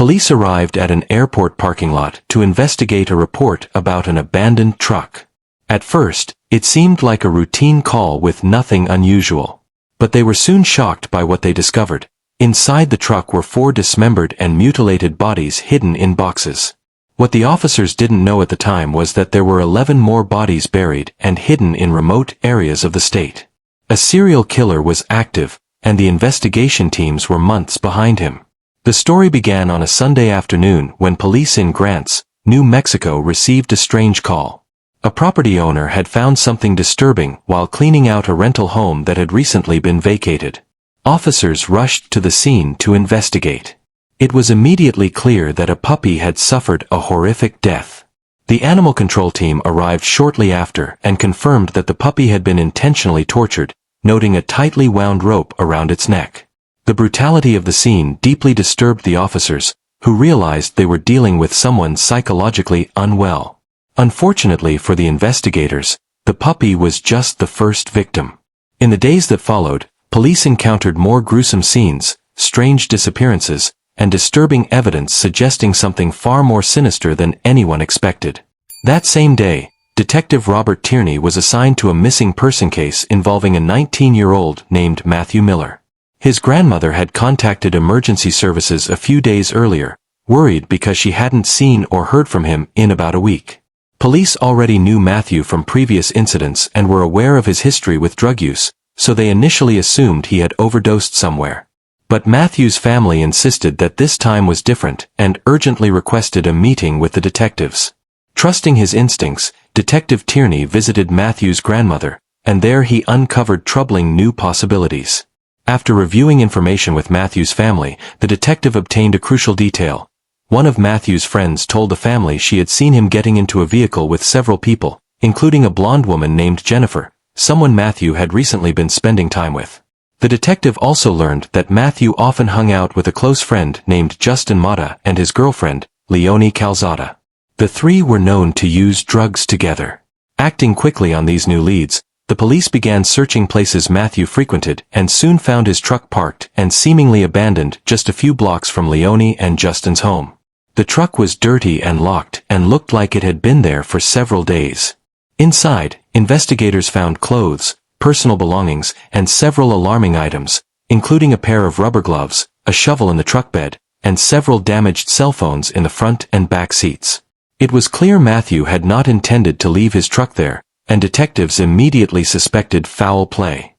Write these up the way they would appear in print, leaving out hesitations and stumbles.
Police arrived at an airport parking lot to investigate a report about an abandoned truck. At first, it seemed like a routine call with nothing unusual. But they were soon shocked by what they discovered. Inside the truck were 4 dismembered and mutilated bodies hidden in boxes. What the officers didn't know at the time was that there were 11 more bodies buried and hidden in remote areas of the state. A serial killer was active, and the investigation teams were months behind him. The story began on a Sunday afternoon when police in Grants, New Mexico received a strange call. A property owner had found something disturbing while cleaning out a rental home that had recently been vacated. Officers rushed to the scene to investigate. It was immediately clear that a puppy had suffered a horrific death. The animal control team arrived shortly after and confirmed that the puppy had been intentionally tortured, noting a tightly wound rope around its neck. The brutality of the scene deeply disturbed the officers, who realized they were dealing with someone psychologically unwell. Unfortunately for the investigators, the puppy was just the first victim. In the days that followed, police encountered more gruesome scenes, strange disappearances, and disturbing evidence suggesting something far more sinister than anyone expected. That same day, Detective Robert Tierney was assigned to a missing person case involving a 19-year-old named Matthew Miller. His grandmother had contacted emergency services a few days earlier, worried because she hadn't seen or heard from him in about a week. Police already knew Matthew from previous incidents and were aware of his history with drug use, so they initially assumed he had overdosed somewhere. But Matthew's family insisted that this time was different and urgently requested a meeting with the detectives. Trusting his instincts, Detective Tierney visited Matthew's grandmother, and there he uncovered troubling new possibilities. After reviewing information with Matthew's family, the detective obtained a crucial detail. One of Matthew's friends told the family she had seen him getting into a vehicle with several people, including a blonde woman named Jennifer, someone Matthew had recently been spending time with. The detective also learned that Matthew often hung out with a close friend named Justin Mata and his girlfriend, Leonie Calzada. The three were known to use drugs together. Acting quickly on these new leads, the police began searching places Matthew frequented and soon found his truck parked and seemingly abandoned just a few blocks from Leonie and Justin's home. The truck was dirty and locked and looked like it had been there for several days. Inside, investigators found clothes, personal belongings, and several alarming items, including a pair of rubber gloves, a shovel in the truck bed, and several damaged cell phones in the front and back seats. It was clear Matthew had not intended to leave his truck there, and detectives immediately suspected foul play.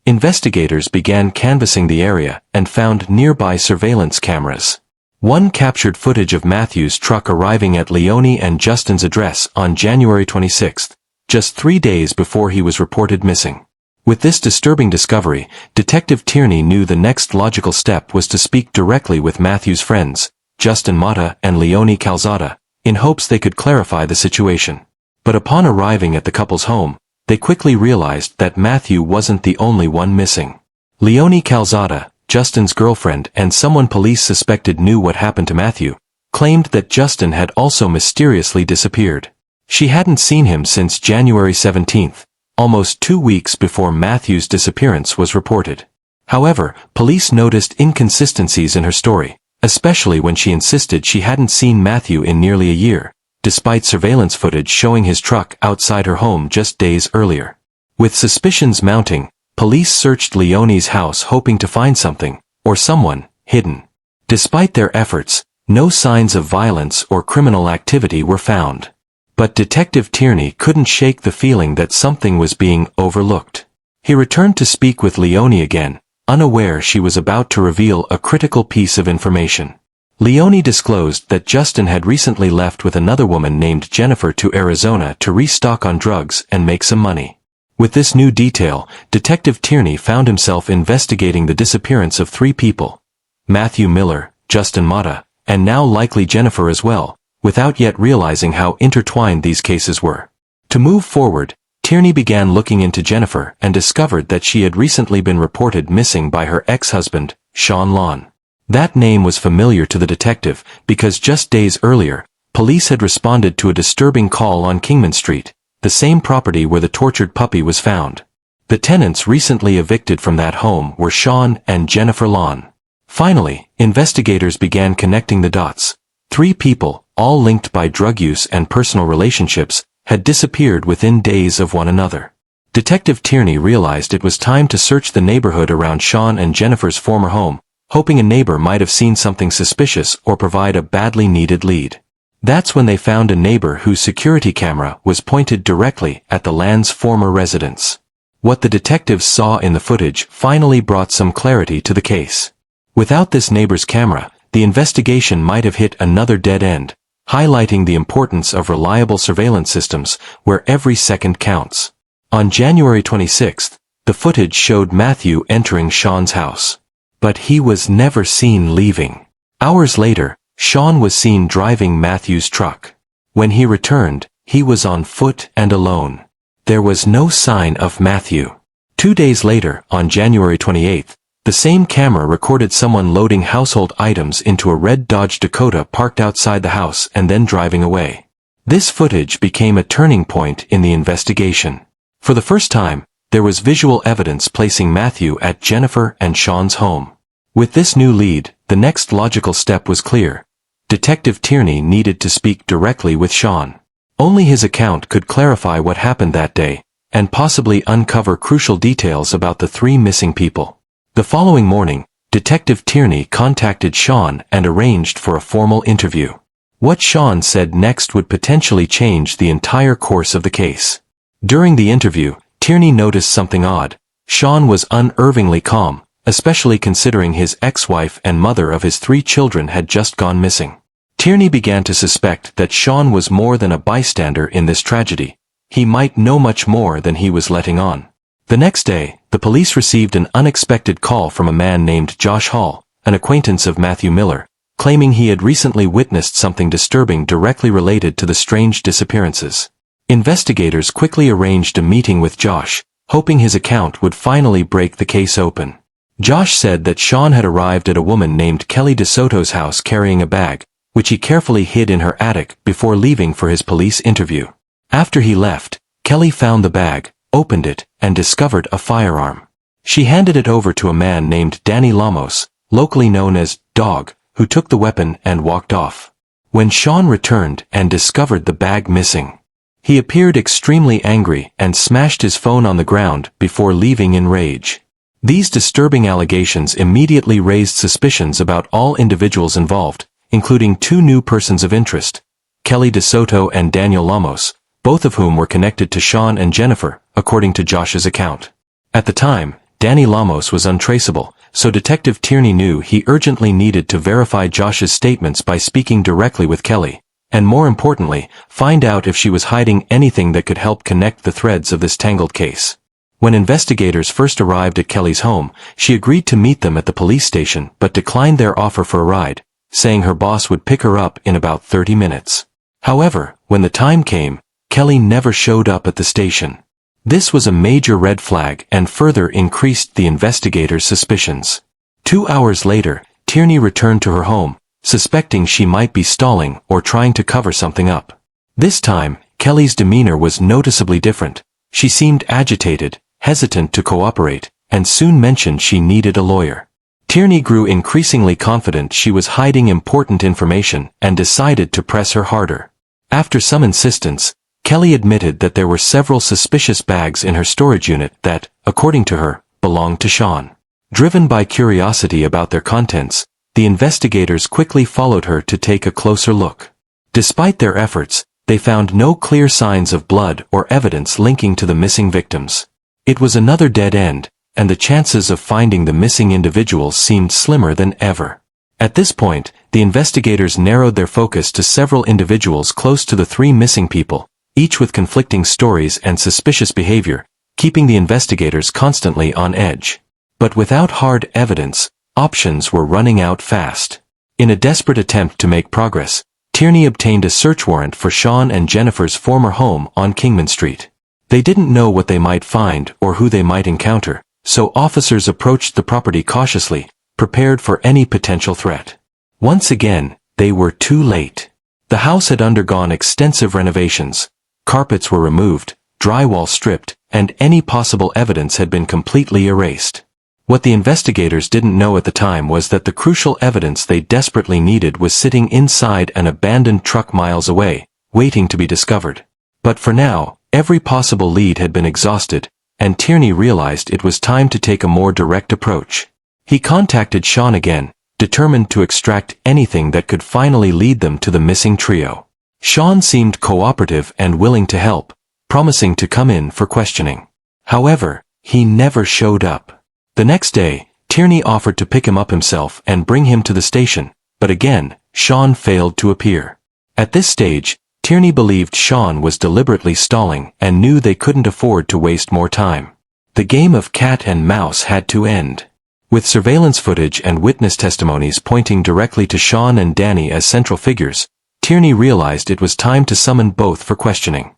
Investigators began canvassing the area and found nearby surveillance cameras. One captured footage of Matthew's truck arriving at Leonie and Justin's address on January 26, just 3 days before he was reported missing. With this disturbing discovery, Detective Tierney knew the next logical step was to speak directly with Matthew's friends, Justin Mata and Leonie Calzada, in hopes they could clarify the situation. But upon arriving at the couple's home, they quickly realized that Matthew wasn't the only one missing. Leonie Calzada, Justin's girlfriend and someone police suspected knew what happened to Matthew, claimed that Justin had also mysteriously disappeared. She hadn't seen him since January 17, almost 2 weeks before Matthew's disappearance was reported. However, police noticed inconsistencies in her story, especially when she insisted she hadn't seen Matthew in nearly a year, despite surveillance footage showing his truck outside her home just days earlier. With suspicions mounting, police searched Leonie's house hoping to find something, or someone, hidden. Despite their efforts, no signs of violence or criminal activity were found. But Detective Tierney couldn't shake the feeling that something was being overlooked. He returned to speak with Leonie again, unaware she was about to reveal a critical piece of information. Leonie disclosed that Justin had recently left with another woman named Jennifer to Arizona to restock on drugs and make some money. With this new detail, Detective Tierney found himself investigating the disappearance of 3 people, Matthew Miller, Justin Mata, and now likely Jennifer as well, without yet realizing how intertwined these cases were. To move forward, Tierney began looking into Jennifer and discovered that she had recently been reported missing by her ex-husband, Shawn Lan. That name was familiar to the detective because just days earlier, police had responded to a disturbing call on Kingman Street, the same property where the tortured puppy was found. The tenants recently evicted from that home were Shawn and Jennifer Lan. Finally, investigators began connecting the dots. 3 people, all linked by drug use and personal relationships, had disappeared within days of one another. Detective Tierney realized it was time to search the neighborhood around Shawn and Jennifer's former home, hoping a neighbor might have seen something suspicious or provide a badly needed lead. That's when they found a neighbor whose security camera was pointed directly at the Lan's former residence. What the detectives saw in the footage finally brought some clarity to the case. Without this neighbor's camera, the investigation might have hit another dead end, highlighting the importance of reliable surveillance systems where every second counts. On January 26th, the footage showed Matthew entering Shawn's house. But he was never seen leaving. Hours later, Shawn was seen driving Matthew's truck. When he returned, he was on foot and alone. There was no sign of Matthew. 2 days later, on January 28th, the same camera recorded someone loading household items into a red Dodge Dakota parked outside the house and then driving away. This footage became a turning point in the investigation. For the first time, there was visual evidence placing Matthew at Jennifer and Shawn's home. With this new lead, the next logical step was clear. Detective Tierney needed to speak directly with Shawn. Only his account could clarify what happened that day, and possibly uncover crucial details about the 3 missing people. The following morning, Detective Tierney contacted Shawn and arranged for a formal interview. What Shawn said next would potentially change the entire course of the case. During the interview, Tierney noticed something odd. Shawn was unervingly calm, especially considering his ex-wife and mother of his 3 children had just gone missing. Tierney began to suspect that Shawn was more than a bystander in this tragedy. He might know much more than he was letting on. The next day, the police received an unexpected call from a man named Josh Hall, an acquaintance of Matthew Miller, claiming he had recently witnessed something disturbing directly related to the strange disappearances. Investigators quickly arranged a meeting with Josh, hoping his account would finally break the case open. Josh said that Shawn had arrived at a woman named Kelly DeSoto's house carrying a bag, which he carefully hid in her attic before leaving for his police interview. After he left, Kelly found the bag, opened it, and discovered a firearm. She handed it over to a man named Danny Lamos, locally known as Dog, who took the weapon and walked off. When Shawn returned and discovered the bag missing, he appeared extremely angry and smashed his phone on the ground before leaving in rage. These disturbing allegations immediately raised suspicions about all individuals involved, including 2 new persons of interest, Kelly DeSoto and Daniel Lamos, both of whom were connected to Shawn and Jennifer, according to Josh's account. At the time, Danny Lamos was untraceable, so Detective Tierney knew he urgently needed to verify Josh's statements by speaking directly with Kelly, and more importantly, find out if she was hiding anything that could help connect the threads of this tangled case. When investigators first arrived at Kelly's home, she agreed to meet them at the police station but declined their offer for a ride, saying her boss would pick her up in about 30 minutes. However, when the time came, Kelly never showed up at the station. This was a major red flag and further increased the investigators' suspicions. 2 hours later, Tierney returned to her home, suspecting she might be stalling or trying to cover something up. This time, Kelly's demeanor was noticeably different. She seemed agitated, hesitant to cooperate, and soon mentioned she needed a lawyer. Tierney grew increasingly confident she was hiding important information and decided to press her harder. After some insistence, Kelly admitted that there were several suspicious bags in her storage unit that, according to her, belonged to Shawn. Driven by curiosity about their contents, the investigators quickly followed her to take a closer look. Despite their efforts, they found no clear signs of blood or evidence linking to the missing victims. It was another dead end, and the chances of finding the missing individuals seemed slimmer than ever. At this point, the investigators narrowed their focus to several individuals close to the 3 missing people, each with conflicting stories and suspicious behavior, keeping the investigators constantly on edge. But without hard evidence, options were running out fast. In a desperate attempt to make progress, Tierney obtained a search warrant for Shawn and Jennifer's former home on Kingman Street. They didn't know what they might find or who they might encounter, so officers approached the property cautiously, prepared for any potential threat. Once again, they were too late. The house had undergone extensive renovations. Carpets were removed, drywall stripped, and any possible evidence had been completely erased. What the investigators didn't know at the time was that the crucial evidence they desperately needed was sitting inside an abandoned truck miles away, waiting to be discovered. But for now, every possible lead had been exhausted, and Tierney realized it was time to take a more direct approach. He contacted Shawn again, determined to extract anything that could finally lead them to the missing trio. Shawn seemed cooperative and willing to help, promising to come in for questioning. However, he never showed up. The next day, Tierney offered to pick him up himself and bring him to the station, but again, Shawn failed to appear. At this stage, Tierney believed Shawn was deliberately stalling and knew they couldn't afford to waste more time. The game of cat and mouse had to end. With surveillance footage and witness testimonies pointing directly to Shawn and Danny as central figures, Tierney realized it was time to summon both for questioning.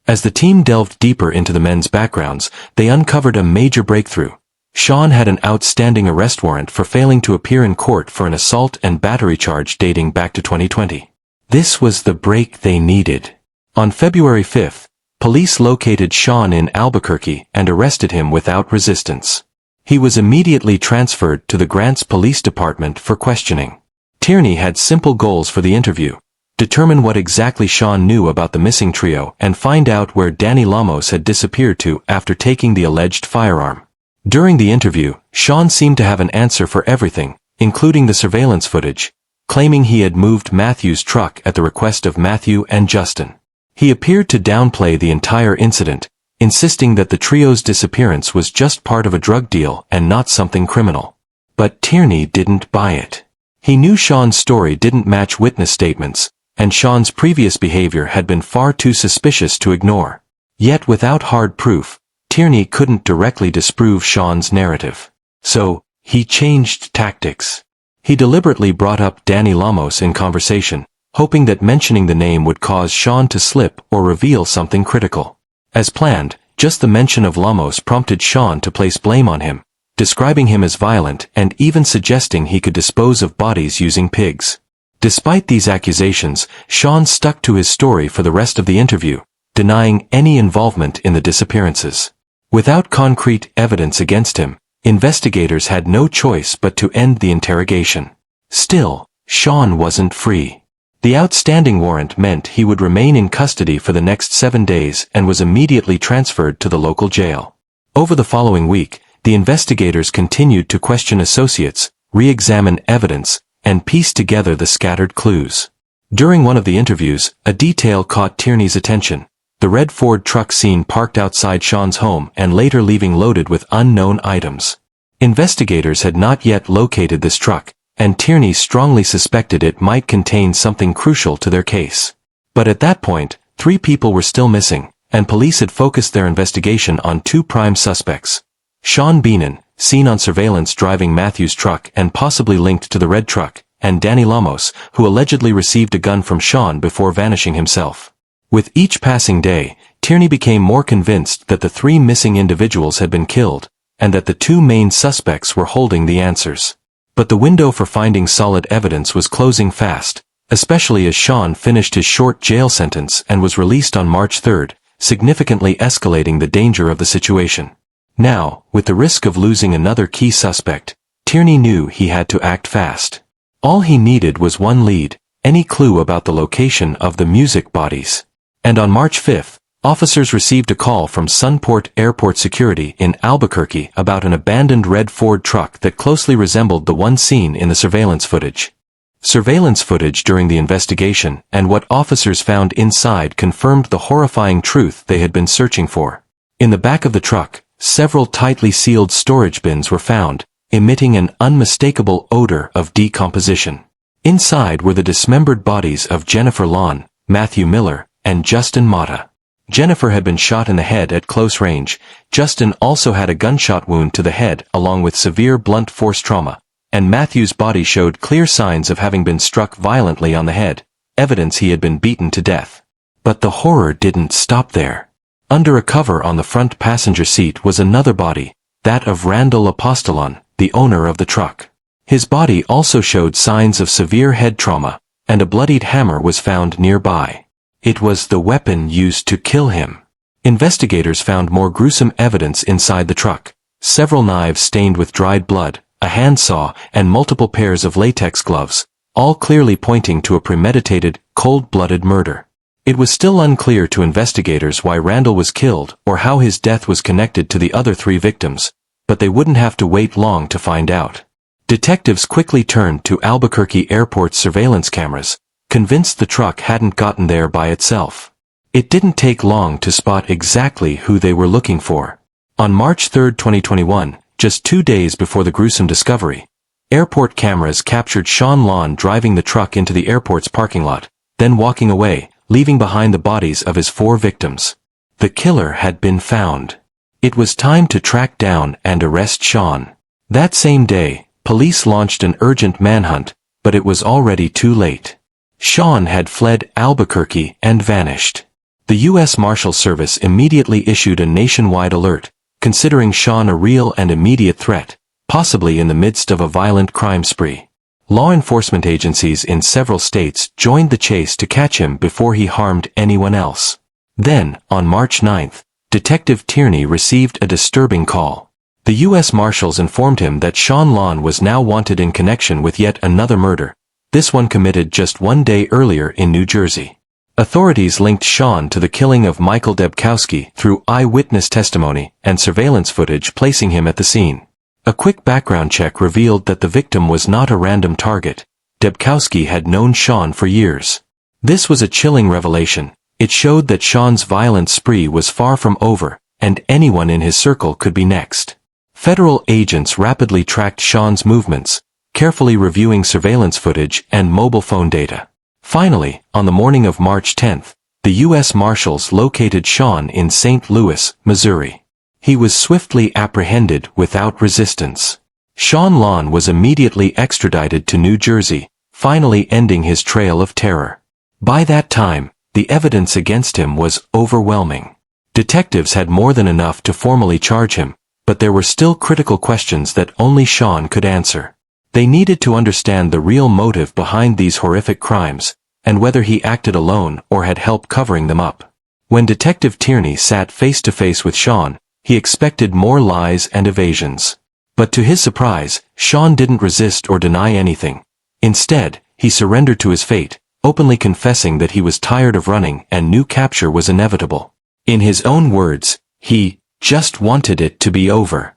As the team delved deeper into the men's backgrounds, they uncovered a major breakthrough. Shawn had an outstanding arrest warrant for failing to appear in court for an assault and battery charge dating back to 2020. This was the break they needed. On February 5th, police located Shawn in Albuquerque and arrested him without resistance. He was immediately transferred to the Grants Police Department for questioning. Tierney had simple goals for the interview: determine what exactly Shawn knew about the missing trio and find out where Danny Lamos had disappeared to after taking the alleged firearm. During the interview, Shawn seemed to have an answer for everything, including the surveillance footage, claiming he had moved Matthew's truck at the request of Matthew and Justin. He appeared to downplay the entire incident, insisting that the trio's disappearance was just part of a drug deal and not something criminal. But Tierney didn't buy it. He knew Shawn's story didn't match witness statements, and Shawn's previous behavior had been far too suspicious to ignore. Yet without hard proof, Tierney couldn't directly disprove Shawn's narrative. So, he changed tactics. He deliberately brought up Danny Lamos in conversation, hoping that mentioning the name would cause Shawn to slip or reveal something critical. As planned, just the mention of Lamos prompted Shawn to place blame on him, describing him as violent and even suggesting he could dispose of bodies using pigs. Despite these accusations, Shawn stuck to his story for the rest of the interview, denying any involvement in the disappearances. Without concrete evidence against him, investigators had no choice but to end the interrogation. Still, Shawn wasn't free. The outstanding warrant meant he would remain in custody for the next 7 days and was immediately transferred to the local jail. Over the following week, the investigators continued to question associates, re-examine evidence, and piece together the scattered clues. During one of the interviews, a detail caught Tierney's attention: the red Ford truck seen parked outside Shawn's home and later leaving loaded with unknown items. Investigators had not yet located this truck, and Tierney strongly suspected it might contain something crucial to their case. But at that point, 3 people were still missing, and police had focused their investigation on 2 prime suspects: Shawn Beenan, seen on surveillance driving Matthew's truck and possibly linked to the red truck, and Danny Lamos, who allegedly received a gun from Shawn before vanishing himself. With each passing day, Tierney became more convinced that the 3 missing individuals had been killed, and that the 2 main suspects were holding the answers. But the window for finding solid evidence was closing fast, especially as Shawn finished his short jail sentence and was released on March 3rd, significantly escalating the danger of the situation. Now, with the risk of losing another key suspect, Tierney knew he had to act fast. All he needed was one lead, any clue about the location of the music bodies. And on March 5th, officers received a call from Sunport Airport security in Albuquerque about an abandoned red Ford truck that closely resembled the one seen in the surveillance footage. Surveillance footage during the investigation and what officers found inside confirmed the horrifying truth they had been searching for. In the back of the truck, several tightly sealed storage bins were found, emitting an unmistakable odor of decomposition. Inside were the dismembered bodies of Jennifer Lan, Matthew Miller, and Justin Mata. Jennifer had been shot in the head at close range. Justin also had a gunshot wound to the head along with severe blunt force trauma, and Matthew's body showed clear signs of having been struck violently on the head, evidence he had been beaten to death. But the horror didn't stop there. Under a cover on the front passenger seat was another body, that of Randall Apostolon, the owner of the truck. His body also showed signs of severe head trauma, and a bloodied hammer was found nearby. It was the weapon used to kill him. Investigators found more gruesome evidence inside the truck: several knives stained with dried blood, a handsaw, and multiple pairs of latex gloves, all clearly pointing to a premeditated, cold-blooded murder. It was still unclear to investigators why Randall was killed or how his death was connected to the other 3 victims, but they wouldn't have to wait long to find out. Detectives quickly turned to Albuquerque Airport's surveillance cameras, convinced the truck hadn't gotten there by itself. It didn't take long to spot exactly who they were looking for. On March 3, 2021, just 2 days before the gruesome discovery, airport cameras captured Shawn Lan driving the truck into the airport's parking lot, then walking away, leaving behind the bodies of his 4 victims. The killer had been found. It was time to track down and arrest Shawn. That same day, police launched an urgent manhunt, but it was already too late. Shawn had fled Albuquerque and vanished. The U.S. Marshal Service immediately issued a nationwide alert, considering Shawn a real and immediate threat, possibly in the midst of a violent crime spree. Law enforcement agencies in several states joined the chase to catch him before he harmed anyone else. Then, on March 9th, Detective Tierney received a disturbing call. The U.S. Marshals informed him that Shawn Lan was now wanted in connection with yet another murder, this one committed just 1 day earlier in New Jersey. Authorities linked Shawn to the killing of Michael Dubkowski through eyewitness testimony and surveillance footage, placing him at the scene. A quick background check revealed that the victim was not a random target. Dubkowski had known Shawn for years. This was a chilling revelation. It showed that Shawn's violent spree was far from over, and anyone in his circle could be next. Federal agents rapidly tracked Shawn's movements, carefully reviewing surveillance footage and mobile phone data. Finally, on the morning of March 10th, the U.S. Marshals located Shawn in St. Louis, Missouri. He was swiftly apprehended without resistance. Shawn Lan was immediately extradited to New Jersey, finally ending his trail of terror. By that time, the evidence against him was overwhelming. Detectives had more than enough to formally charge him, but there were still critical questions that only Shawn could answer. They needed to understand the real motive behind these horrific crimes, and whether he acted alone or had help covering them up. When Detective Tierney sat face-to-face with Shawn, he expected more lies and evasions. But to his surprise, Shawn didn't resist or deny anything. Instead, he surrendered to his fate, openly confessing that he was tired of running and knew capture was inevitable. In his own words, he just wanted it to be over.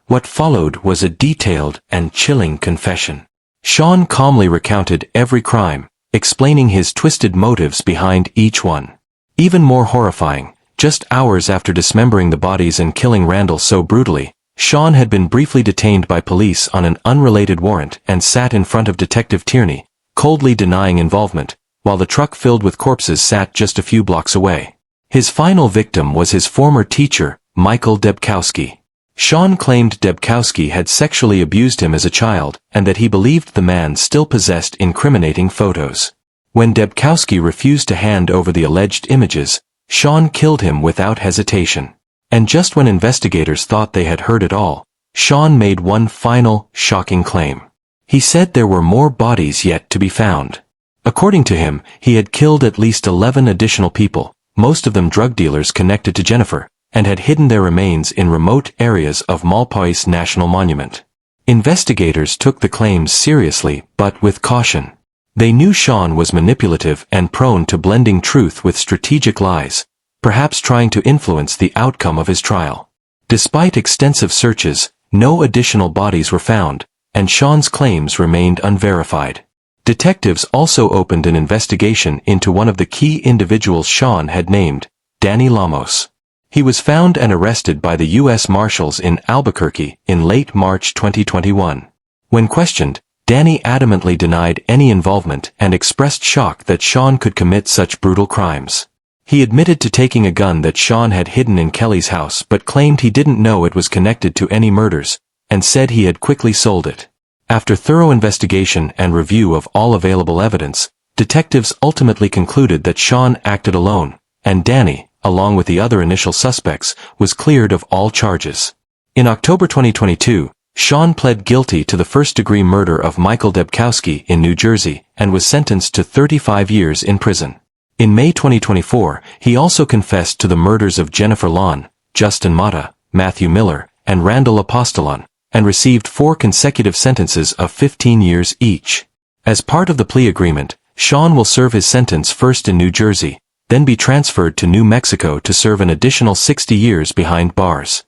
What followed was a detailed and chilling confession. Shawn calmly recounted every crime, explaining his twisted motives behind each one. Even more horrifying, just hours after dismembering the bodies and killing Randall so brutally, Shawn had been briefly detained by police on an unrelated warrant and sat in front of Detective Tierney, coldly denying involvement, while the truck filled with corpses sat just a few blocks away. His final victim was his former teacher, Michael Dubkowski. Shawn claimed Dubkowski had sexually abused him as a child and that he believed the man still possessed incriminating photos. When Dubkowski refused to hand over the alleged images, Shawn killed him without hesitation. And just when investigators thought they had heard it all, Shawn made one final, shocking claim. He said there were more bodies yet to be found. According to him, he had killed at least 11 additional people, most of them drug dealers connected to Jennifer, and had hidden their remains in remote areas of Malpais National Monument. Investigators took the claims seriously, but with caution. They knew Shawn was manipulative and prone to blending truth with strategic lies, perhaps trying to influence the outcome of his trial. Despite extensive searches, no additional bodies were found, and Shawn's claims remained unverified. Detectives also opened an investigation into one of the key individuals Shawn had named, Danny Lamos. He was found and arrested by the U.S. Marshals in Albuquerque in late March 2021. When questioned, Danny adamantly denied any involvement and expressed shock that Shawn could commit such brutal crimes. He admitted to taking a gun that Shawn had hidden in Kelly's house but claimed he didn't know it was connected to any murders, and said he had quickly sold it. After thorough investigation and review of all available evidence, detectives ultimately concluded that Shawn acted alone, and Danny, along with the other initial suspects, was cleared of all charges. In October 2022, Shawn pled guilty to the first-degree murder of Michael Dubkowski in New Jersey and was sentenced to 35 years in prison. In May 2024, he also confessed to the murders of Jennifer Lan, Justin Mata, Matthew Miller, and Randall Apostolon, and received 4 consecutive sentences of 15 years each. As part of the plea agreement, Shawn will serve his sentence first in New Jersey, then be transferred to New Mexico to serve an additional 60 years behind bars.